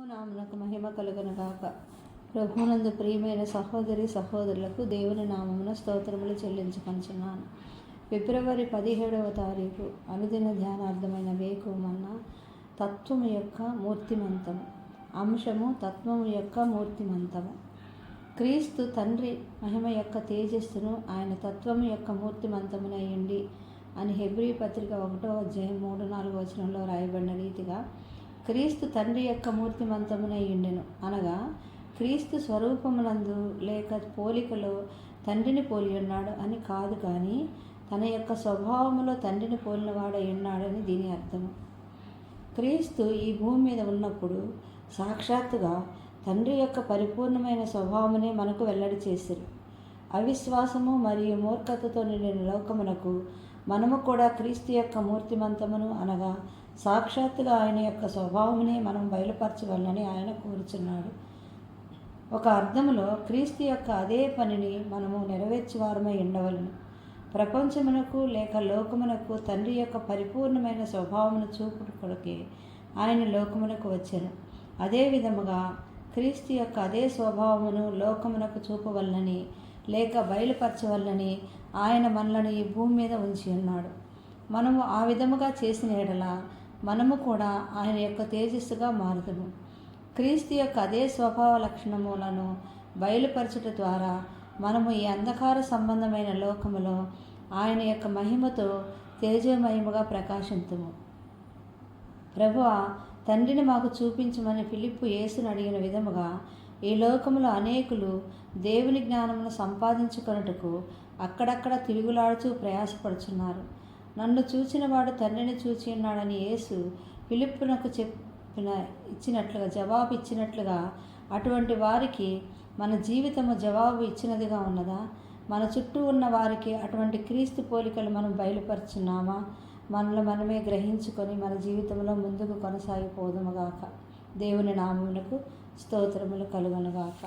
నామమునకు మహిమ కలుగునుగాక. ప్రభువునందు ప్రియమైన సహోదరి సహోదరులకు దేవుని నామమున స్తోత్రములు చెల్లించుకొనుచున్నాను. ఫిబ్రవరి 17వ తారీఖు అనుదిన ధ్యానార్థమైన వేకువమన్న తత్వము యొక్క మూర్తిమంతము. అంశము తత్వము యొక్క మూర్తిమంతము. క్రీస్తు తండ్రి మహిమ యొక్క తేజస్సును ఆయన తత్వము యొక్క మూర్తిమంతమునయ్యుండి అని హెబ్రీ పత్రిక 1వ అధ్యాయం 3-4 వచనంలో రాయబడిన రీతిగా క్రీస్తు తండ్రి యొక్క మూర్తిమంతమునయ్యుండెను. అనగా క్రీస్తు స్వరూపమునందు లేక పోలికలో తండ్రిని పోలి ఉన్నాడు అని కాదు, కానీ తన యొక్క స్వభావములో తండ్రిని పోలినవాడై ఉన్నాడని దీని అర్థము. క్రీస్తు ఈ భూమి మీద ఉన్నప్పుడు సాక్షాత్తుగా తండ్రి యొక్క పరిపూర్ణమైన స్వభావమునే మనకు వెల్లడి చేసిరు. అవిశ్వాసము మరియు మూర్ఖతతో నిండిన లోకమునకు మనము కూడా క్రీస్తు యొక్క మూర్తిమంతమును అనగా సాక్షాత్తుగా ఆయన యొక్క స్వభావమునే మనం బయలుపరచవలనని ఆయన కోరుచున్నాడు. ఒక అర్థములో క్రీస్తు యొక్క అదే పనిని మనము నెరవేర్చువారమై ఉండవలను. ప్రపంచమునకు లేక లోకమునకు తండ్రి యొక్క పరిపూర్ణమైన స్వభావమును చూపుటకే ఆయన లోకమునకు వచ్చెను. అదే విధముగా క్రీస్తు యొక్క అదే స్వభావమును లోకమునకు చూపవలనని లేక బయలుపరచవలనని ఆయన మనలను ఈ భూమి మీద ఉంచి ఉన్నాడు. మనము ఆ విధముగా చేసిన ఎడల మనము కూడా ఆయన యొక్క తేజస్సుగా మారుదుము. క్రీస్తు యొక్క అదే స్వభావ లక్షణములను బయలుపరచుట ద్వారా మనము ఈ అంధకార సంబంధమైన లోకములో ఆయన యొక్క మహిమతో తేజోమయముగా ప్రకాశింతుము. ప్రభువా, తండ్రిని మాకు చూపించమని ఫిలిప్పు యేసును అడిగిన విధముగా ఈ లోకములో అనేకులు దేవుని జ్ఞానమును సంపాదించుకొనుటకు అక్కడక్కడ తిరుగులాడుచూ ప్రయాసపడుచున్నారు. నన్ను చూచినవాడు తండ్రిని చూచి ఉన్నాడని యేసు ఫిలిప్పునకు జవాబు ఇచ్చినట్లుగా అటువంటి వారికి మన జీవితము జవాబు ఇచ్చినదిగా ఉన్నదా? మన చుట్టూ ఉన్న వారికి అటువంటి క్రీస్తు పోలికలు మనం బయలుపరుచున్నామా? మనలో మనమే గ్రహించుకొని మన జీవితంలో ముందుకు కొనసాగిపోదుముగాక. దేవుని నామమునకు స్తోత్రములు కలుగునుగాక.